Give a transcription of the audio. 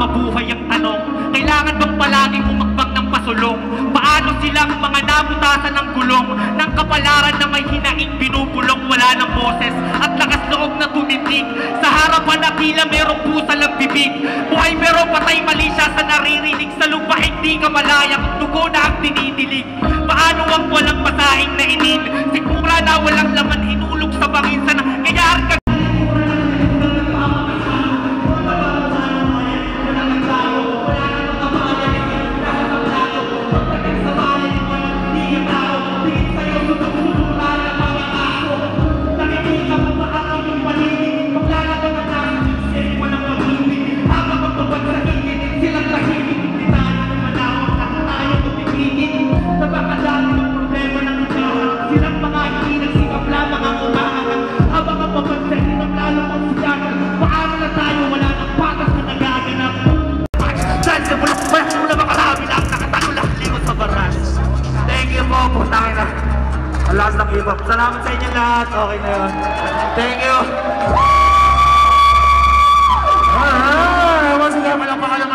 mabuhay ang tanong. Kailangan bang palaging umakbang ng pasulong? Paano silang mga nabutasan ng gulong ng kapalaran na may hinaing binubulong? Wala ng boses at lakas loob na tumitig. Sa harapan na tila merong pusa lang bibig. Buhay pero patay, mali siya sa naririnig. Sa lupa hindi ka malaya kung dugo na ang dinidilig. Paano ang walang masaing na inin? Sikmura na walang laman hinulog sa bangin. Sana kayaan ka. Last ng hip-hop. Salamat sa inyo lahat. Okay na yun. Thank you. Once again, walang pakalang